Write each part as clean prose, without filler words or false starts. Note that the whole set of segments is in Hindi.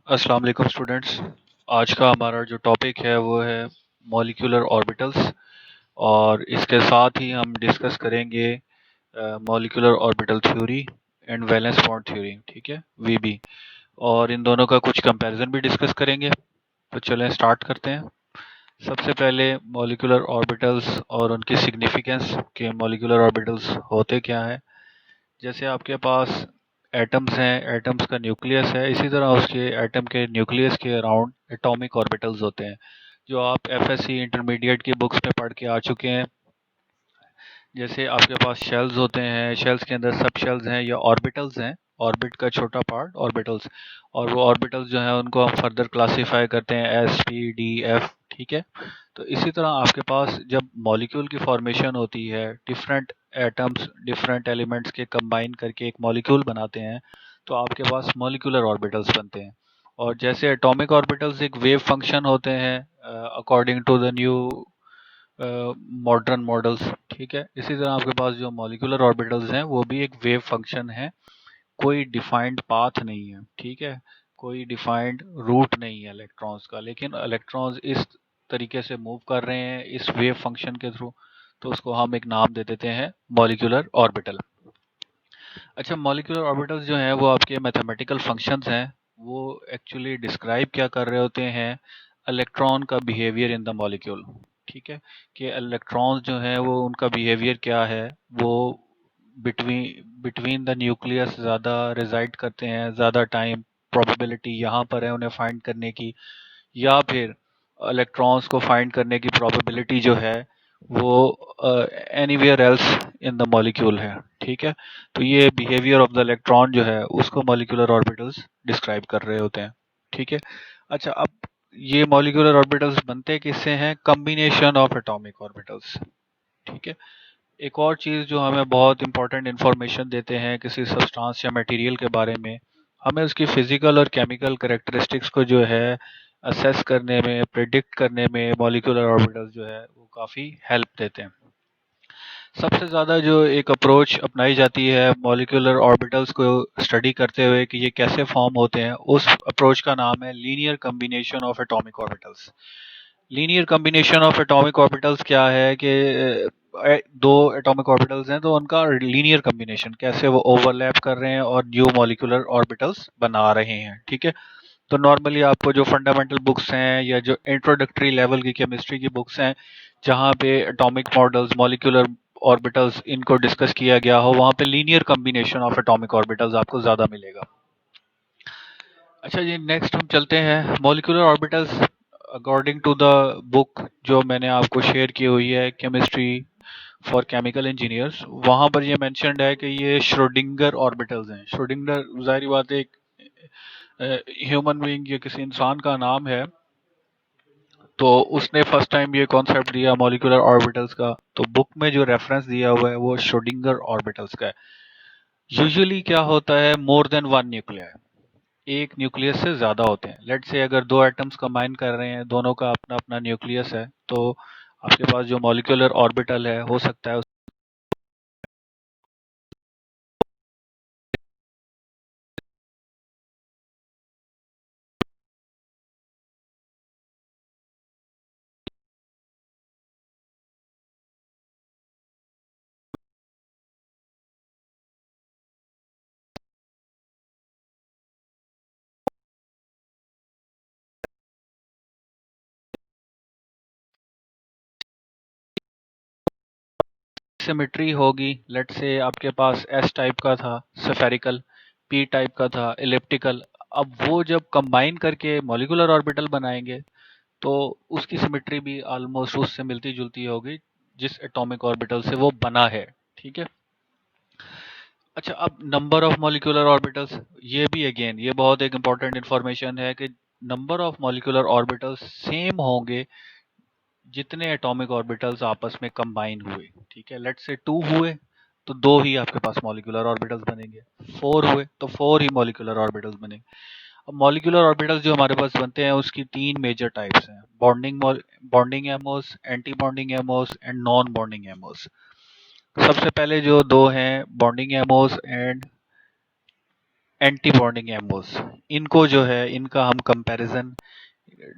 अस्सलाम वालेकुम स्टूडेंट्स। आज का हमारा जो टॉपिक है वो है मॉलिक्यूलर ऑर्बिटल्स। और इसके साथ ही हम डिस्कस करेंगे molecular orbital theory and valence bond theory, ठीक है, वीबी। और इन दोनों का कुछ कंपैरिजन भी डिस्कस करेंगे। तो चलें स्टार्ट करते हैं। सबसे पहले मॉलिक्यूलर ऑर्बिटल्स और उनकी सिग्निफिकेंस के मॉलिक्यूलर ऑर्बिटल्स होते क्या है। जैसे आपके पास एटम्स हैं, एटम्स का न्यूक्लियस है, इसी तरह उसके एटम के न्यूक्लियस के अराउंड एटॉमिक ऑर्बिटल्स होते हैं, जो आप एफएससी इंटरमीडिएट की बुक्स में पढ़ के आ चुके हैं। जैसे आपके पास शेल्स होते हैं, शेल्स के अंदर सब शेल्स हैं या ऑर्बिटल्स हैं, ऑर्बिट का छोटा पार्ट ऑर्बिटल्स। और वो ऑर्बिटल्स जो हैं उनको हम फर्दर क्लासीफाई करते हैं एस पी डी एफ, ठीक है। तो इसी तरह आपके पास जब मॉलिक्यूल की फॉर्मेशन होती है, डिफरेंट एटम्स डिफरेंट एलिमेंट्स के कंबाइन करके एक मॉलिक्यूल बनाते हैं, तो आपके पास मॉलिक्यूलर ऑर्बिटल्स बनते हैं। और जैसे एटॉमिक ऑर्बिटल्स एक वेव फंक्शन होते हैं according to the new modern models, ठीक है, इसी तरह आपके पास जो मॉलिक्यूलर ऑर्बिटल्स हैं वो भी एक वेव फंक्शन है। कोई डिफाइंड पाथ नहीं है, ठीक है, कोई डिफाइंड रूट नहीं है इलेक्ट्रॉन्स का, लेकिन इलेक्ट्रॉन्स इस तरीके से मूव कर रहे हैं इस वेव फंक्शन के थ्रू, तो उसको हम एक नाम दे देते हैं मॉलिक्यूलर ऑर्बिटल। अच्छा, मॉलिक्यूलर ऑर्बिटल्स जो हैं वो आपके मैथमेटिकल फंक्शंस हैं। वो एक्चुअली डिस्क्राइब क्या कर रहे होते हैं, इलेक्ट्रॉन का बिहेवियर इन द मॉलिक्यूल, ठीक है, कि इलेक्ट्रॉन्स जो हैं वो उनका बिहेवियर क्या है। वो बिटवीन बिटवीन द न्यूक्लियस ज़्यादा रिजाइड करते हैं, ज़्यादा टाइम प्रोबेबिलिटी यहाँ पर है उन्हें फाइंड करने की, या फिर इलेक्ट्रॉन्स को फाइंड करने की प्रोबेबिलिटी जो है वो anywhere else in the molecule है, ठीक है। तो ये बिहेवियर ऑफ द इलेक्ट्रॉन जो है उसको मॉलिक्यूलर ऑर्बिटल्स डिस्क्राइब कर रहे होते हैं, ठीक है। अच्छा, अब ये मॉलिक्यूलर ऑर्बिटल्स बनते किससे हैं, कम्बिनेशन ऑफ एटॉमिक ऑर्बिटल्स, ठीक है। एक और चीज़ जो हमें बहुत इंपॉर्टेंट इंफॉर्मेशन देते हैं किसी सब्सटेंस या मटेरियल के बारे में, हमें उसकी फिजिकल और केमिकल करेक्टरिस्टिक्स को जो है असेस करने में, प्रिडिक्ट करने में मॉलिक्यूलर ऑर्बिटल्स जो है वो काफ़ी हेल्प देते हैं। सबसे ज़्यादा जो एक अप्रोच अपनाई जाती है मॉलिक्यूलर ऑर्बिटल्स को स्टडी करते हुए कि ये कैसे फॉर्म होते हैं, उस अप्रोच का नाम है linear combination of atomic orbitals. Linear combination of atomic orbitals क्या है कि दो एटॉमिक ऑर्बिटल्स हैं तो उनका लीनियर कम्बिनेशन कैसे वो ओवरलैप कर रहे हैं और न्यू मॉलिक्यूलर ऑर्बिटल्स बना रहे हैं, ठीक है। तो नॉर्मली आपको जो फंडामेंटल बुक्स हैं या जो इंट्रोडक्टरी लेवल की केमिस्ट्री की बुक्स हैं जहाँ पे एटॉमिक मॉडल्स मॉलिक्यूलर ऑर्बिटल्स इनको डिस्कस किया गया हो, वहाँ पे linear combination of atomic orbitals आपको ज़्यादा मिलेगा। अच्छा जी, नेक्स्ट हम चलते हैं molecular orbitals according to the book जो मैंने आपको शेयर की हुई है, केमिस्ट्री फॉर केमिकल इंजीनियर्स। वहाँ पर ये मेंशन्ड है कि ये श्रोडिंगर ऑर्बिटल्स हैं। श्रोडिंगर जाहिर बात है एक ह्यूमन बीइंग या किसी इंसान का नाम है, तो उसने फर्स्ट टाइम ये कॉन्सेप्ट दिया मॉलिक्यूलर ऑर्बिटल्स का, तो बुक में जो रेफरेंस दिया हुआ है वो श्रोडिंगर ऑर्बिटल्स का है। यूजुअली क्या होता है, मोर देन वन न्यूक्लियर, एक न्यूक्लियस से ज्यादा होते हैं। लेट से अगर दो एटम्स कंबाइन कर रहे हैं, दोनों का अपना अपना न्यूक्लियस है, तो आपके पास जो मॉलिक्यूलर ऑर्बिटल है हो सकता है सिमेट्री होगी। लेट से आपके पास एस टाइप का था स्फेरिकल, पी टाइप का था इलिप्टिकल। अब वो जब कंबाइन करके मॉलिक्यूलर ऑर्बिटल बनाएंगे तो उसकी सिमेट्री भी ऑलमोस्ट उससे मिलती जुलती होगी जिस एटॉमिक ऑर्बिटल से वो बना है, ठीक है। अच्छा, अब नंबर ऑफ मॉलिक्यूलर ऑर्बिटल्स, ये भी अगेन ये बहुत एक इंपॉर्टेंट इंफॉर्मेशन है कि number of molecular orbitals same होंगे जितने एटॉमिक ऑर्बिटल्स आपस में कंबाइन हुए, ठीक है। लेट से टू हुए तो दो ही आपके पास मॉलिक्यूलर ऑर्बिटल्स बनेंगे, फोर हुए तो फोर ही मॉलिक्यूलर ऑर्बिटल्स बनेंगे। अब मॉलिक्यूलर ऑर्बिटल्स जो हमारे पास बनते हैं उसकी तीन मेजर टाइप्स हैं, bonding bonding MOs, anti bonding MOs and non bonding MOs. सबसे पहले जो दो हैं, bonding MOs and anti bonding MOs, इनको जो है इनका हम कंपैरिजन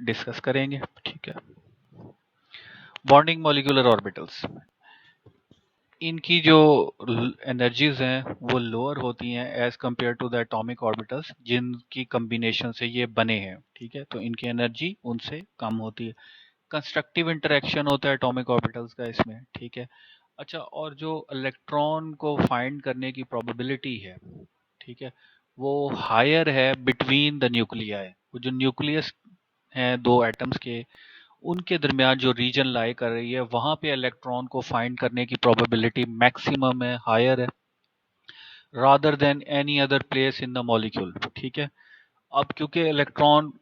डिस्कस करेंगे। ठीक है, बॉन्डिंग मॉलिक्यूलर ऑर्बिटल्स, इनकी जो एनर्जीज हैं वो लोअर होती हैं as compared to the atomic orbitals जिनकी कॉम्बिनेशन से ये बने हैं। ठीक है, तो इनकी एनर्जी उनसे कम होती है। कंस्ट्रक्टिव इंटरेक्शन होता है एटॉमिक ऑर्बिटल्स का इसमें। ठीक है, अच्छा, और जो इलेक्ट्रॉन को फाइंड करने की प्रोबेबिलिटी है, ठीक है, वो हायर है बिटवीन द न्यूक्लियाई। वो जो न्यूक्लियस हैं दो एटम्स के, उनके दरमियान जो रीजन लाई कर रही है, वहां पे इलेक्ट्रॉन को फाइंड करने की प्रोबेबिलिटी मैक्सिमम है, हायर है, rather than any other place in the molecule. ठीक है, अब क्योंकि इलेक्ट्रॉन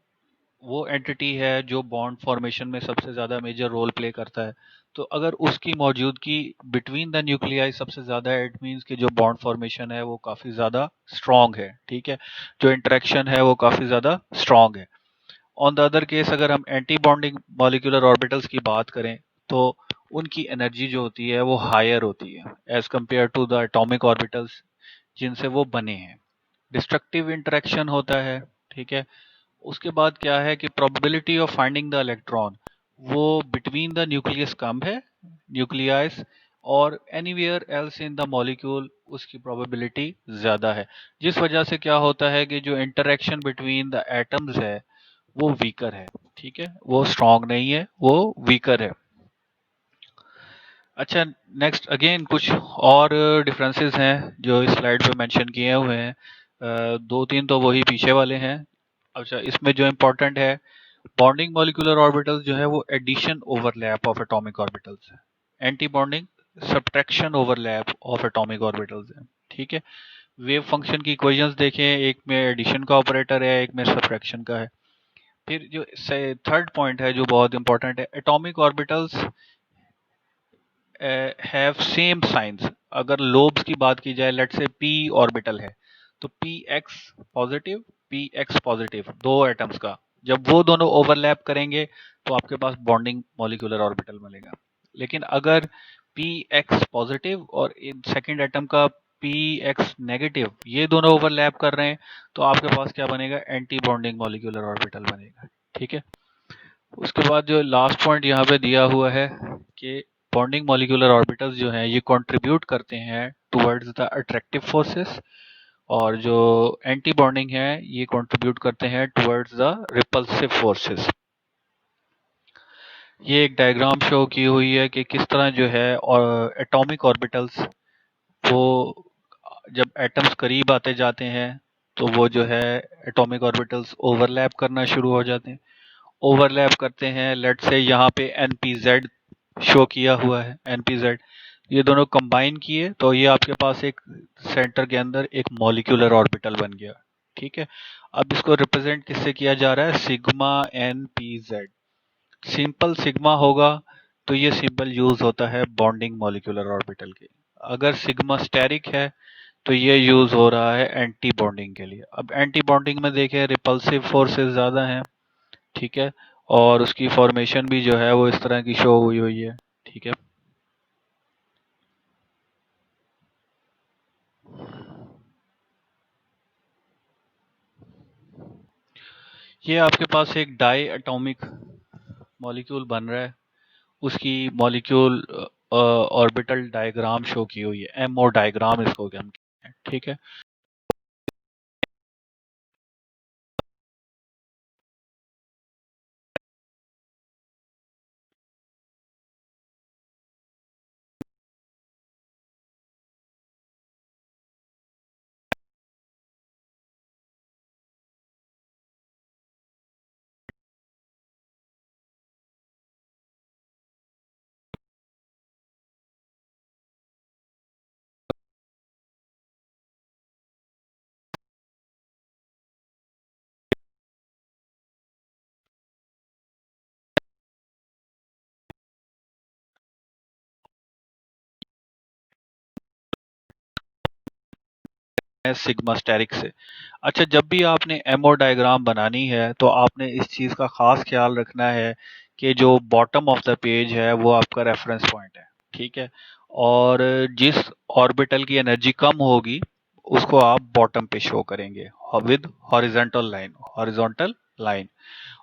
वो एंटिटी है जो बॉन्ड फॉर्मेशन में सबसे ज्यादा मेजर रोल प्ले करता है, तो अगर उसकी मौजूदगी बिटवीन द न्यूक्लियाई सबसे ज्यादा है, इट मींस कि जो बॉन्ड फॉर्मेशन है वो काफी ज्यादा स्ट्रांग है। ठीक है, जो इंटरेक्शन है वो काफी ज्यादा स्ट्रांग है। ऑन द अदर केस अगर हम एंटी बॉन्डिंग मॉलिक्यूलर ऑर्बिटल्स की बात करें, तो उनकी एनर्जी जो होती है वो हायर होती है as compared to the atomic orbitals जिनसे वो बने हैं। डिस्ट्रक्टिव इंटरेक्शन होता है। ठीक है, उसके बाद क्या है कि probability of finding the electron वो बिटवीन द न्यूक्लियस कम है, न्यूक्लियस, और anywhere else in the molecule उसकी प्रोबेबिलिटी ज्यादा है। जिस वजह से क्या होता है कि जो इंटरेक्शन बिटवीन द एटम्स है वो वीकर है। ठीक है, वो स्ट्रांग नहीं है, वो वीकर है। अच्छा, नेक्स्ट अगेन कुछ और डिफरेंसेस हैं जो इस स्लाइड पे मेंशन किए हुए हैं। दो तीन तो वही पीछे वाले हैं। अच्छा, इसमें जो इम्पोर्टेंट है, बॉन्डिंग मॉलिक्यूलर ऑर्बिटल्स जो है वो addition overlap of atomic orbitals है। Anti bonding subtraction overlap of atomic orbitals है। ठीक है, वेव फंक्शन की इक्वेशंस देखें, एक में एडिशन का ऑपरेटर है, एक में सब्ट्रैक्शन का है। फिर जो थर्ड पॉइंट है जो बहुत इंपॉर्टेंट है, atomic orbitals have same science. अगर लोब्स की बात की जाए, लेट्स से पी ऑर्बिटल है, तो P x positive, P x positive, दो एटम्स का जब वो दोनों ओवरलैप करेंगे तो आपके पास बॉन्डिंग मॉलिक्यूलर ऑर्बिटल मिलेगा। लेकिन अगर पी एक्स पॉजिटिव और इन सेकेंड एटम का पी एक्स नेगेटिव, ये दोनों ओवरलैप कर रहे हैं, तो आपके पास क्या बनेगा, एंटी बॉन्डिंग मॉलिक्यूलर ऑर्बिटल बनेगा। ठीक है, उसके बाद जो लास्ट पॉइंट यहाँ पे दिया हुआ है कि बॉन्डिंग मॉलिक्यूलर ऑर्बिटल्स जो हैं ये कंट्रीब्यूट करते हैं टुवर्ड्स द अट्रैक्टिव फोर्सेस, और जो एंटी बॉन्डिंग है ये कंट्रीब्यूट करते हैं टुवर्ड्स द रिपल्सिव फोर्सेस। ये एक डायग्राम शो की हुई है कि किस तरह जो है और एटॉमिक ऑर्बिटल्स वो जब एटम्स करीब आते जाते हैं तो वो जो है एटॉमिक ऑर्बिटल्स ओवरलैप करना शुरू हो जाते हैं। ओवरलैप करते हैं, लेट से यहाँ पे NPZ शो किया हुआ है, NPZ, ये दोनों कंबाइन किए तो ये आपके पास एक सेंटर के अंदर एक मॉलिक्यूलर ऑर्बिटल बन गया। ठीक है, अब इसको रिप्रेजेंट किससे किया जा रहा है, सिग्मा NPZ। सिंपल सिग्मा होगा तो ये सिंबल यूज होता है बॉन्डिंग मॉलिक्यूलर ऑर्बिटल के। अगर सिग्मा स्टेरिक है तो ये यूज हो रहा है एंटी बॉन्डिंग के लिए। अब एंटी बॉन्डिंग में देखें रिपल्सिव फोर्सेस ज्यादा हैं। ठीक है, और उसकी फॉर्मेशन भी जो है वो इस तरह की शो हुई हुई है। ठीक है, ये आपके पास एक डाई एटॉमिक मॉलिक्यूल बन रहा है, उसकी मॉलिक्यूल ऑर्बिटल डायग्राम शो की हुई है, MO डायग्राम इसको हम कहते हैं। ठीक है, सिग्मा स्टेरिक से। अच्छा, जब भी आपने MO डायग्राम बनानी है तो आपने इस चीज का खास ख्याल रखना है कि जो बॉटम ऑफ द पेज है वो आपका रेफरेंस पॉइंट है। ठीक है, और जिस ऑर्बिटल की एनर्जी कम होगी उसको आप बॉटम पे शो करेंगे विद हॉरिजॉन्टल लाइन।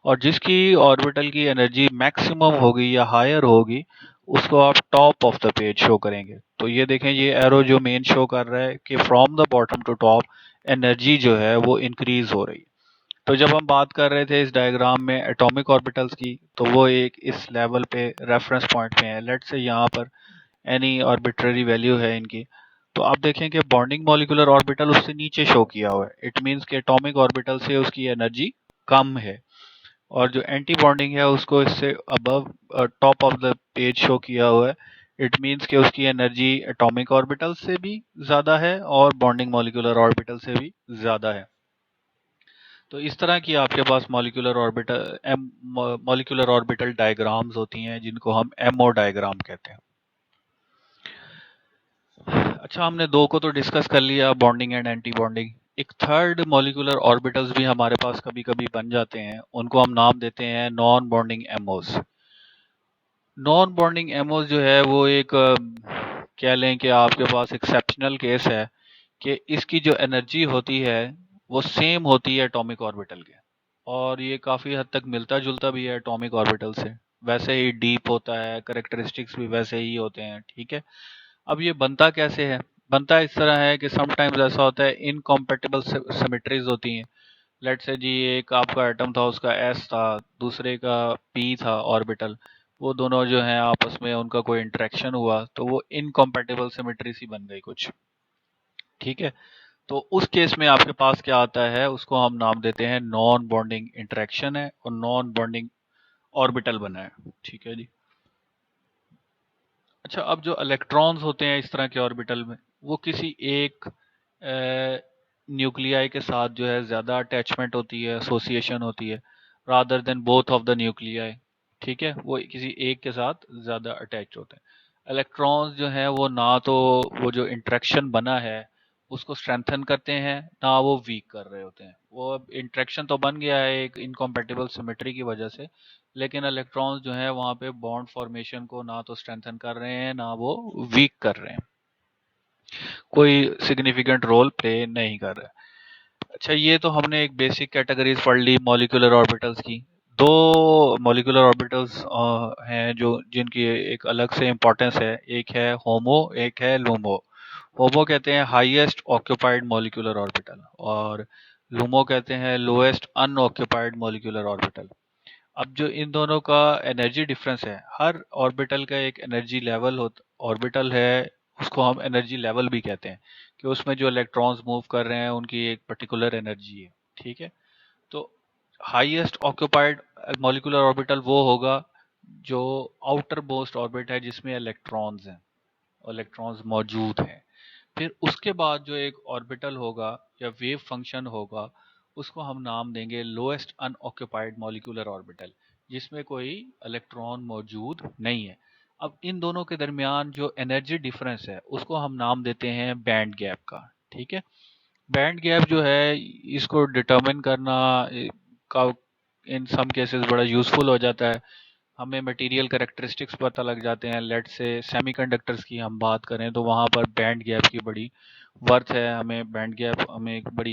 और जिसकी ऑर्बिटल की एनर्जी मैक्सिमम होगी या हायर होगी उसको आप top of the page show करेंगे। तो ये देखें, ये एरो जो मेन शो कर रहा है कि from the bottom to top energy जो है वो इंक्रीज हो रही। तो जब हम बात कर रहे थे इस डायग्राम में एटॉमिक ऑर्बिटल्स की, तो वो एक इस लेवल पे रेफरेंस पॉइंट पे है। लेट से यहाँ पर एनी आर्बिट्ररी वैल्यू है इनकी, तो आप देखें कि बॉन्डिंग मॉलिक्यूलर ऑर्बिटल उससे नीचे शो किया हुआ है। इट मींस कि एटॉमिक ऑर्बिटल से उसकी एनर्जी कम है। और जो एंटी बॉन्डिंग है उसको इससे above top of the page show किया हुआ है। इट मींस कि उसकी एनर्जी एटॉमिक ऑर्बिटल से भी ज़्यादा है और बॉन्डिंग मॉलिक्यूलर ऑर्बिटल से भी ज़्यादा है। तो इस तरह की आपके पास मॉलिक्यूलर ऑर्बिटल डायग्राम्स होती हैं जिनको हम एमओ डायग्राम कहते हैं। अच्छा, हमने दो को तो डिस्कस कर लिया, बॉन्डिंग एंड एंटी बॉन्डिंग। एक थर्ड मॉलिक्यूलर ऑर्बिटल्स भी हमारे पास कभी कभी बन जाते हैं, उनको हम नाम देते हैं नॉन बॉन्डिंग एमओस। नॉन बॉन्डिंग एमओस जो है वो एक कह लें कि आपके पास एक्सेप्शनल केस है कि इसकी जो एनर्जी होती है वो सेम होती है एटॉमिक ऑर्बिटल के, और ये काफ़ी हद तक मिलता जुलता भी है एटॉमिक ऑर्बिटल से। वैसे ही डीप होता है, करेक्टरिस्टिक्स भी वैसे ही होते हैं, ठीक है। अब ये बनता कैसे है? बनता इस तरह है कि समटाइम्स ऐसा होता है इनकॉम्पेटिबल सिमेट्रीज होती हैं। लेट से जी, एक आपका एटम था, उसका एस था, दूसरे का पी था ऑर्बिटल। वो दोनों जो हैं आपस में उनका कोई इंटरेक्शन हुआ तो वो इनकॉम्पेटिबल सिमेट्री सी बन गई कुछ, ठीक है। तो उस केस में आपके पास क्या आता है, उसको हम नाम देते हैं नॉन बॉन्डिंग इंटरेक्शन है और नॉन बॉन्डिंग ऑर्बिटल बना है, ठीक है जी। अच्छा, अब जो इलेक्ट्रॉन्स होते हैं इस तरह के ऑर्बिटल में, वो किसी एक न्यूक्लियाई के साथ जो है ज़्यादा अटैचमेंट होती है, एसोसिएशन होती है, rather than both of the nuclei, ठीक है। वो किसी एक के साथ ज़्यादा अटैच होते हैं। इलेक्ट्रॉन्स जो हैं वो ना तो वो जो इंटरेक्शन बना है उसको स्ट्रेंथन करते हैं, ना वो वीक कर रहे होते हैं। वो अब इंटरेक्शन तो बन गया है एक इनकॉम्पेटिबल सिमेट्री की वजह से, लेकिन इलेक्ट्रॉन्स जो है वहाँ पे बॉन्ड फॉर्मेशन को ना तो स्ट्रेंथन कर रहे हैं ना वो वीक कर रहे हैं, कोई सिग्निफिकेंट रोल प्ले नहीं कर रहे। अच्छा, ये तो हमने एक बेसिक कैटेगरीज पढ़ ली मॉलिक्यूलर ऑर्बिटल्स की। दो मॉलिक्यूलर ऑर्बिटल्स हैं जो जिनकी एक अलग से इम्पोर्टेंस है, एक है होमो, एक है लूमो। होमो कहते हैं हाईएस्ट ऑक्यूपाइड मॉलिक्यूलर ऑर्बिटल, और लूमो कहते हैं लोएस्ट अनऑक्यूपाइड मॉलिक्यूलर ऑर्बिटल। अब जो इन दोनों का एनर्जी डिफरेंस है, हर ऑर्बिटल का एक एनर्जी लेवल होता ऑर्बिटल है, उसको हम एनर्जी लेवल भी कहते हैं, कि उसमें जो इलेक्ट्रॉन्स मूव कर रहे हैं उनकी एक पर्टिकुलर एनर्जी है, ठीक है। तो हाईएस्ट ऑक्यूपाइड मॉलिक्यूलर ऑर्बिटल वो होगा जो आउटर मोस्ट ऑर्बिट है जिसमें इलेक्ट्रॉन्स हैं, इलेक्ट्रॉन्स मौजूद हैं। फिर उसके बाद जो एक ऑर्बिटल होगा या वेव फंक्शन होगा उसको हम नाम देंगे लोएस्ट अनऑक्यूपाइड मॉलिक्यूलर ऑर्बिटल, जिसमें कोई इलेक्ट्रॉन मौजूद नहीं है। अब इन दोनों के दरमियान जो एनर्जी डिफरेंस है उसको हम नाम देते हैं बैंड गैप का, ठीक है। बैंड गैप जो है इसको डिटरमिन करना का इन सम केसेस बड़ा यूजफुल हो जाता है। हमें मटेरियल कैरेक्टरिस्टिक्स पता लग जाते हैं। लेट से सेमीकंडक्टर्स की हम बात करें तो वहाँ पर बैंड गैप की बड़ी वर्थ है, हमें बैंड गैप हमें एक बड़ी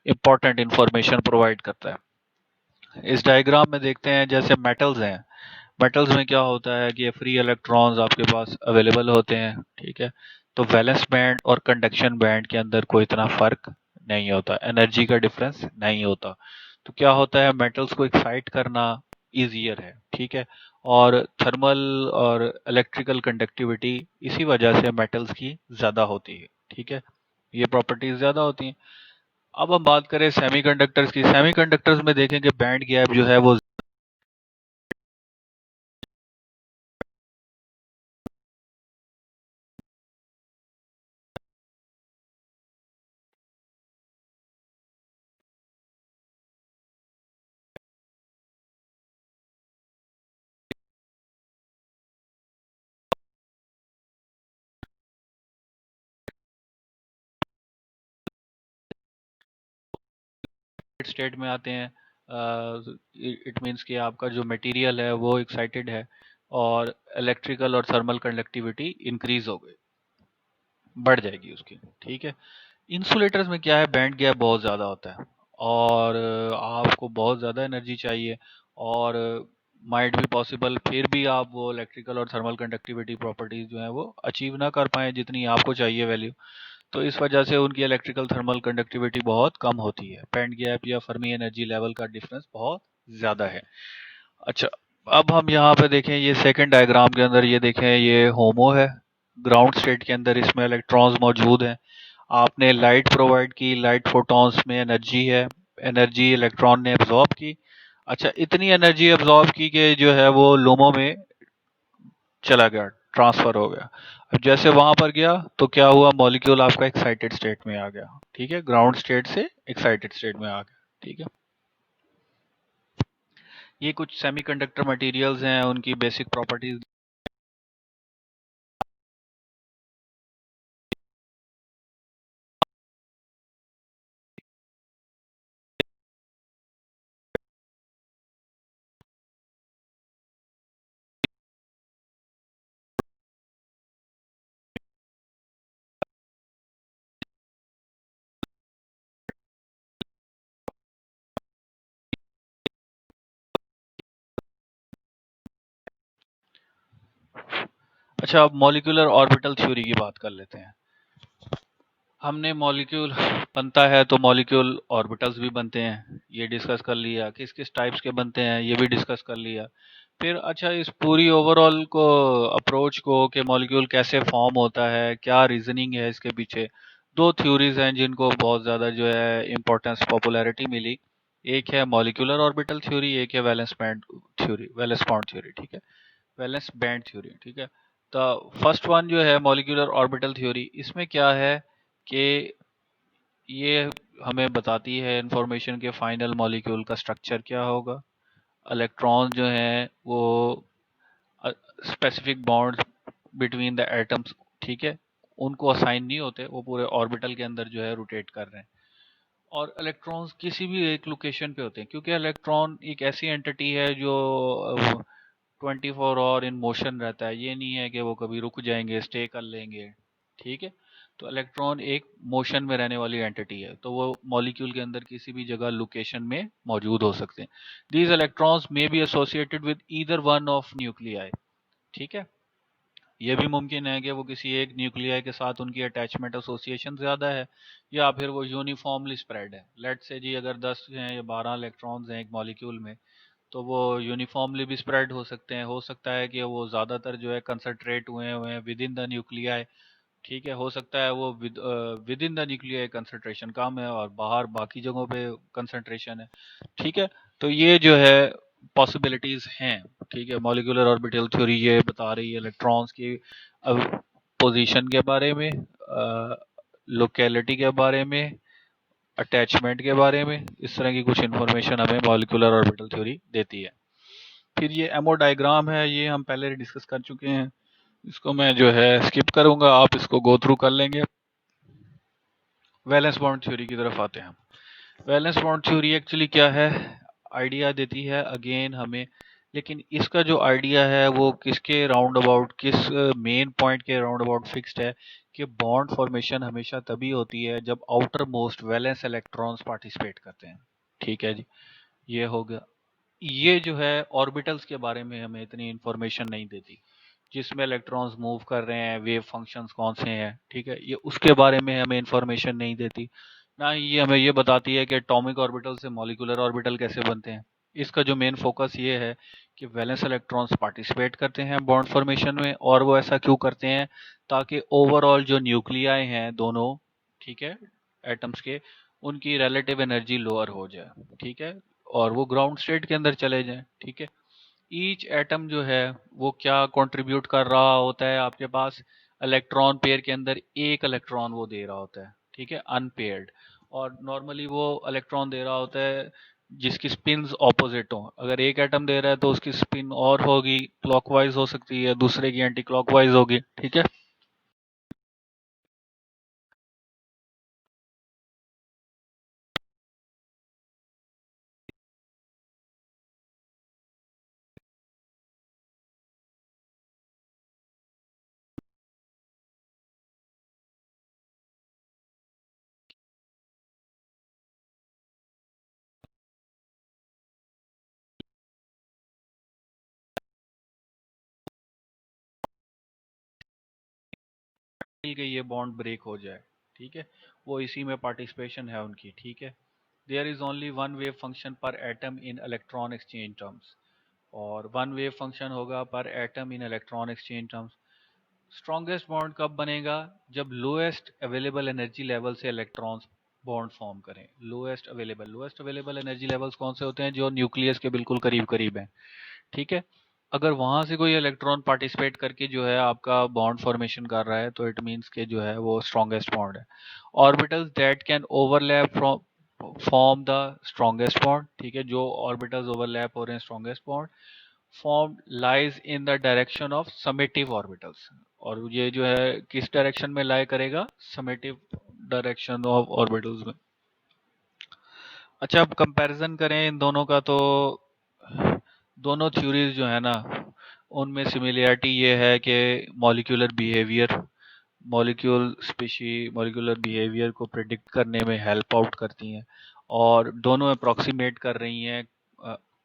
इंपॉर्टेंट इंफॉर्मेशन प्रोवाइड करता है। इस डायग्राम में देखते हैं जैसे मेटल्स हैं, मेटल्स में क्या होता है कि फ्री इलेक्ट्रॉन्स आपके पास अवेलेबल होते हैं, ठीक है। तो वैलेंस बैंड और कंडक्शन बैंड के अंदर कोई इतना फर्क नहीं होता, एनर्जी का डिफरेंस नहीं होता। तो क्या होता है, मेटल्स को एक्साइट करना इजियर है, ठीक है। और थर्मल और इलेक्ट्रिकल कंडक्टिविटी इसी वजह से मेटल्स की ज़्यादा होती है, ठीक है। ये प्रॉपर्टीज ज़्यादा होती हैं। अब हम बात करें सेमीकंडक्टर्स की। सेमीकंडक्टर्स में देखें कि बैंड गैप जो है वो स्टेट में आते हैं। इट मीन्स कि आपका जो मटेरियल है वो एक्साइटेड है और इलेक्ट्रिकल और थर्मल कंडक्टिविटी इंक्रीज हो गई, बढ़ जाएगी उसकी, ठीक है। इंसुलेटर्स में क्या है, बैंड गैप बहुत ज़्यादा होता है और आपको बहुत ज़्यादा एनर्जी चाहिए और माइट भी पॉसिबल फिर भी आप वो इलेक्ट्रिकल और थर्मल कंडक्टिविटी प्रॉपर्टीज जो है वो अचीव ना कर पाए जितनी आपको चाहिए वैल्यू। तो इस वजह से उनकी इलेक्ट्रिकल थर्मल कंडक्टिविटी बहुत कम होती है, बैंड गैप या फर्मी एनर्जी लेवल का डिफरेंस बहुत ज़्यादा है। अच्छा, अब हम यहाँ पे देखें, ये सेकंड डायग्राम के अंदर ये देखें, ये होमो है, ग्राउंड स्टेट के अंदर इसमें इलेक्ट्रॉन्स मौजूद हैं। आपने लाइट प्रोवाइड की, लाइट फोटॉन्स में एनर्जी है, एनर्जी इलेक्ट्रॉन ने एब्जॉर्ब की। अच्छा, इतनी एनर्जी एब्जॉर्ब की कि जो है वो लोमो में चला गया, ट्रांसफर हो गया। अब जैसे वहां पर गया तो क्या हुआ, मॉलिक्यूल आपका एक्साइटेड स्टेट में आ गया। ठीक है, ग्राउंड स्टेट से एक्साइटेड स्टेट में आ गया। ठीक है, ये कुछ सेमीकंडक्टर मटेरियल्स हैं, उनकी बेसिक प्रॉपर्टीज। अच्छा, अब मॉलिक्यूलर ऑर्बिटल थ्योरी की बात कर लेते हैं। हमने मॉलिक्यूल बनता है तो मॉलिक्यूल ऑर्बिटल्स भी बनते हैं, ये डिस्कस कर लिया। किस किस टाइप्स के बनते हैं ये भी डिस्कस कर लिया। फिर अच्छा, इस पूरी ओवरऑल को अप्रोच को कि मॉलिक्यूल कैसे फॉर्म होता है, क्या रीजनिंग है इसके पीछे। दो थ्योरीज हैं जिनको बहुत ज़्यादा जो है इम्पोर्टेंस, पॉपुलैरिटी मिली। एक है मॉलिक्यूलर ऑर्बिटल थ्योरी, एक है valence band theory, valence bond theory. ठीक है, वैलेंस बैंड थ्योरी। ठीक है, तो फर्स्ट वन जो है मॉलिक्यूलर ऑर्बिटल थ्योरी, इसमें क्या है कि ये हमें बताती है इंफॉर्मेशन के फाइनल मॉलिक्यूल का स्ट्रक्चर क्या होगा। इलेक्ट्रॉन जो हैं वो specific bonds between the atoms, ठीक है, उनको असाइन नहीं होते, वो पूरे ऑर्बिटल के अंदर जो है रोटेट कर रहे हैं। और इलेक्ट्रॉन्स किसी भी एक लोकेशन पे होते हैं, क्योंकि इलेक्ट्रॉन एक ऐसी एंटिटी है जो 24 आवर इन मोशन रहता है। ये नहीं है कि वो कभी रुक जाएंगे, स्टे कर लेंगे। ठीक है, तो इलेक्ट्रॉन एक मोशन में रहने वाली एंटिटी है, तो वो मॉलिक्यूल के अंदर किसी भी जगह लोकेशन में मौजूद हो सकते हैं। These electrons may be associated with either one of nuclei. ठीक है, ये भी मुमकिन है कि वो किसी एक न्यूक्लियाई के साथ उनकी अटैचमेंट एसोसिएशन ज़्यादा है, या फिर वो यूनिफॉर्मली स्प्रेड है। लेट से जी अगर 10 हैं या 12 इलेक्ट्रॉन्स हैं एक मॉलिक्यूल में, तो वो यूनिफॉर्मली भी स्प्रेड हो सकते हैं। हो सकता है कि वो ज़्यादातर जो है कंसंट्रेट हुए हुए हैं विद इन द न्यूक्लियाई। ठीक है, हो सकता है वो within the nuclei concentration कम है और बाहर बाकी जगहों पे कंसंट्रेशन है। ठीक है, तो ये जो है पॉसिबिलिटीज हैं। ठीक है, मॉलिक्यूलर ऑर्बिटल थ्योरी ये बता रही है इलेक्ट्रॉन्स की पोजीशन के बारे में, लोकेलिटी के बारे में, अटैचमेंट के बारे में। इस तरह की कुछ इन्फॉर्मेशन हमें मॉलिक्यूलर ऑर्बिटल थ्योरी देती है। फिर ये एमओ डायग्राम है, ये हम पहले डिस्कस कर चुके हैं, इसको मैं जो है स्किप करूंगा, आप इसको गो थ्रू कर लेंगे। वैलेंस बॉन्ड थ्योरी की तरफ आते हैं हम। वैलेंस बॉन्ड थ्योरी एक्चुअली क्या है, आइडिया देती है अगेन हमें, लेकिन इसका जो आइडिया है वो किसके राउंड अबाउट, किस मेन पॉइंट के राउंड अबाउट फिक्स्ड है कि बॉन्ड फॉर्मेशन हमेशा तभी होती है जब outer most valence electrons participate करते हैं। ठीक है जी, ये हो गया। ये जो है ऑर्बिटल्स के बारे में हमें इतनी इंफॉर्मेशन नहीं देती, जिसमें इलेक्ट्रॉन्स मूव कर रहे हैं, वेव फंक्शंस कौन से हैं। ठीक है, ये उसके बारे में हमें इंफॉर्मेशन नहीं देती। ना ही ये हमें ये बताती है कि एटॉमिक ऑर्बिटल से मॉलिक्यूलर ऑर्बिटल कैसे बनते हैं। इसका जो मेन फोकस ये है कि वैलेंस इलेक्ट्रॉन्स पार्टिसिपेट करते हैं बॉन्ड फॉर्मेशन में, और वो ऐसा क्यों करते हैं, ताकि ओवरऑल जो न्यूक्लियाई हैं दोनों, ठीक है, एटम्स के, उनकी रिलेटिव एनर्जी लोअर हो जाए। ठीक है, और वो ग्राउंड स्टेट के अंदर चले जाएं। ठीक है, ईच एटम जो है वो क्या कंट्रीब्यूट कर रहा होता है, आपके पास इलेक्ट्रॉन पेयर के अंदर एक इलेक्ट्रॉन वो दे रहा होता है। ठीक है, अनपेयर्ड। और नॉर्मली वो इलेक्ट्रॉन दे रहा होता है जिसकी स्पिन्स ऑपोजिट हो। अगर एक एटम दे रहा है तो उसकी स्पिन और होगी, क्लॉकवाइज हो सकती है, दूसरे की एंटी क्लॉकवाइज होगी। ठीक है, के ये बॉन्ड ब्रेक हो जाए, ठीक है, वो इसी में पार्टिसिपेशन है उनकी, ठीक है। There is only one wave function per atom in electron exchange terms, और वन वेव फंक्शन होगा per atom in electron exchange terms. Strongest bond कब बनेगा? जब लोएस्ट अवेलेबल एनर्जी लेवल से इलेक्ट्रॉन्स बॉन्ड फॉर्म करें। लोएस्ट अवेलेबल एनर्जी लेवल्स कौन से होते हैं? जो न्यूक्लियस के बिल्कुल करीब करीब हैं, ठीक है। अगर वहां से कोई इलेक्ट्रॉन पार्टिसिपेट करके जो है आपका बॉन्ड फॉर्मेशन कर रहा है, तो इट मींस के जो है वो स्ट्रॉन्गेस्ट बॉन्ड है। Orbitals that can overlap from form the strongest bond, ठीक है, जो ऑर्बिटल्स ओवरलैप हो रहे हैं strongest bond form lies in the direction of summative orbitals. और ये जो है किस डायरेक्शन में लाई करेगा? समेटिव डायरेक्शन ऑफ ऑर्बिटल्स में। अच्छा, अब कंपैरिजन करें इन दोनों का, तो दोनों थ्योरीज जो है ना, उनमें सिमिलरिटी ये है कि मॉलिक्यूलर बिहेवियर को प्रिडिक्ट करने में हेल्प आउट करती हैं, और दोनों अप्रोक्सीमेट कर रही हैं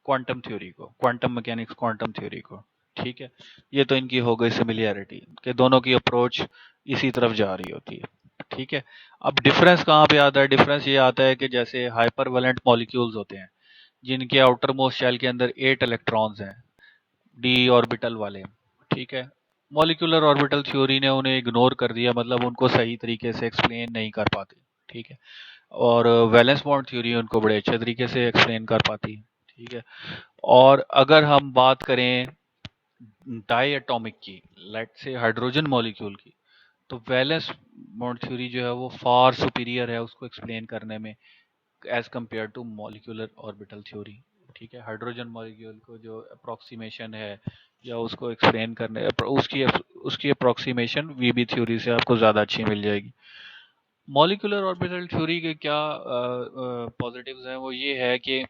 क्वांटम मैकेनिक्स क्वांटम थ्योरी को, ठीक है। ये तो इनकी हो गई सिमिलरिटी कि दोनों की अप्रोच इसी तरफ जा रही होती है, ठीक है। अब डिफरेंस कहाँ पे आता है? डिफरेंस ये आता है कि जैसे हाइपरवैलेंट मॉलिक्यूल्स होते हैं जिनके आउटर मोस्ट शेल के अंदर 8 इलेक्ट्रॉन्स हैं, डी ऑर्बिटल वाले, ठीक है। मॉलिक्यूलर ऑर्बिटल थ्योरी ने उन्हें इग्नोर कर दिया, मतलब उनको सही तरीके से एक्सप्लेन नहीं कर पाती, ठीक है। और वैलेंस बॉन्ड थ्योरी उनको बड़े अच्छे तरीके से एक्सप्लेन कर पाती है, ठीक है। और अगर हम बात करें डाई एटॉमिक की, लेट से हाइड्रोजन मॉलिक्यूल की, तो वैलेंस बॉन्ड थ्योरी जो है वो फार सुपीरियर है उसको एक्सप्लेन करने में as compared to molecular orbital theory, ठीक है। हाइड्रोजन मॉलिक्यूल को जो अप्रोक्सीमेशन है या उसको एक्सप्लेन करने उसकी उसकी अप्रोक्सीमेशन वीबी थ्योरी से आपको ज़्यादा अच्छी मिल जाएगी। मॉलिक्यूलर ऑर्बिटल थ्योरी के क्या पॉजिटिव्स हैं? वो ये है कि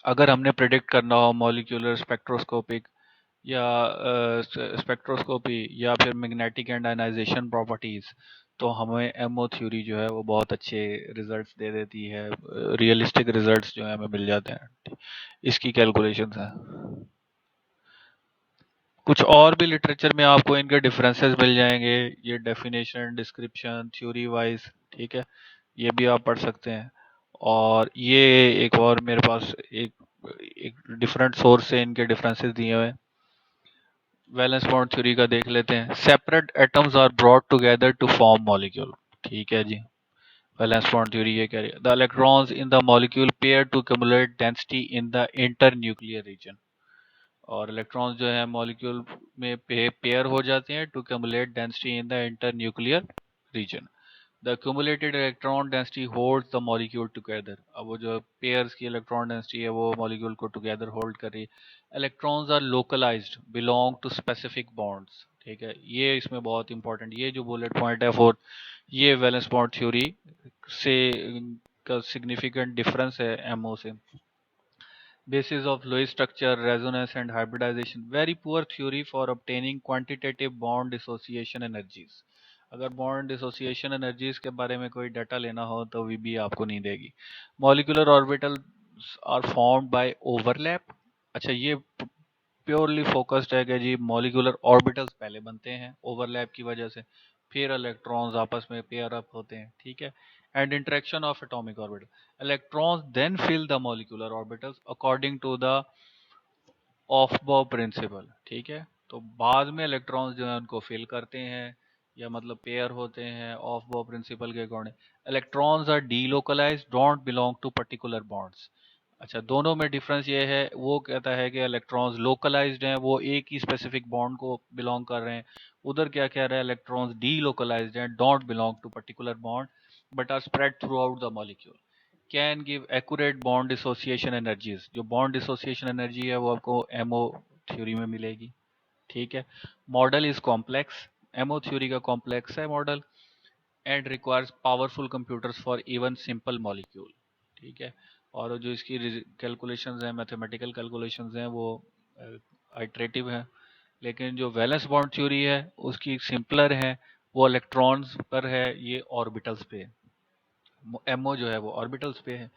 अगर हमने प्रिडिक्ट करना हो मॉलिक्यूलर स्पेक्ट्रोस्कोपिक या स्पेक्ट्रोस्कोपी या फिर मैग्नेटिक एंड आयनाइजेशन प्रॉपर्टीज, तो हमें एमओ थ्योरी जो है वो बहुत अच्छे रिजल्ट्स दे देती है, रियलिस्टिक रिजल्ट्स जो है हमें मिल जाते हैं, इसकी कैलकुलेशंस हैं। कुछ और भी लिटरेचर में आपको इनके डिफरेंसेस मिल जाएंगे, ये डेफिनेशन डिस्क्रिप्शन थ्योरी वाइज, ठीक है, ये भी आप पढ़ सकते हैं। और ये एक और मेरे पास एक डिफरेंट सोर्स से इनके डिफरेंसेस दिए हुए हैं। वैलेंस बॉन्ड थ्योरी का देख लेते हैं। Separate atoms are brought together to form molecule, ठीक है जी। वैलेंस बॉन्ड थ्योरी ये कह रही है the electrons in the molecule pair to accumulate density in the internuclear region. और इलेक्ट्रॉन्स जो है मॉलिक्यूल में पेयर हो जाते हैं to accumulate density in the internuclear region. The accumulated electron density holds the molecule together। अब वो जो पेयर्स की इलेक्ट्रॉन डेंसिटी है वो मॉलिक्यूल को टुगेदर होल्ड कर रही है। Electrons are localised belong to specific bonds, ठीक है, ये इसमें बहुत इंपॉर्टेंट, ये जो बुलेट पॉइंट है फोर्थ, ये वैलेंस बॉन्ड थ्योरी से का सिग्निफिकेंट डिफरेंस है एमओ से। Basis of Lewis structure, resonance and hybridization. Very poor theory for obtaining quantitative bond dissociation energies। अगर बॉन्ड डिसोसिएशन एनर्जीज के बारे में कोई डाटा लेना हो तो वीबी आपको नहीं देगी। Molecular orbitals are formed by overlap. अच्छा, ये प्योरली फोकस्ड है कि जी मॉलिक्यूलर ऑर्बिटल्स पहले बनते हैं ओवरलैप की वजह से, फिर इलेक्ट्रॉन्स आपस में पेयर अप होते हैं, ठीक है। And interaction of atomic orbital, electrons then fill the molecular orbitals according to the aufbau principle, ठीक है। तो बाद में इलेक्ट्रॉन्स जो है उनको फिल करते हैं या मतलब पेयर होते हैं ऑफ बॉ प्रिंसिपल के according. Electrons are delocalised, don't belong to particular bonds. अच्छा, दोनों में डिफरेंस ये है, वो कहता है कि इलेक्ट्रॉन्स लोकलाइज्ड हैं, वो एक ही स्पेसिफिक बॉन्ड को बिलोंग कर रहे हैं। उधर क्या कह रहा है, इलेक्ट्रॉन्स डीलोकलाइज्ड हैं, don't belong to particular bond but are spread throughout the molecule. Can give accurate bond dissociation energies. जो बॉन्ड डिसोसिएशन एनर्जी है वो आपको एमओ थ्योरी में मिलेगी, ठीक है। Model is complex, MO theory का कॉम्प्लेक्स है model, and requires powerful computers for even simple molecule, ठीक है। और जो इसकी कैलकुलेशंस हैं, मैथमेटिकल कैलकुलेशंस हैं, वो आइट्रेटिव हैं। लेकिन जो वैलेंस बॉन्ड थ्योरी है उसकी सिंपलर है, वो इलेक्ट्रॉन्स पर है, ये ऑर्बिटल्स पे है। एमओ जो है वो ऑर्बिटल्स पे है।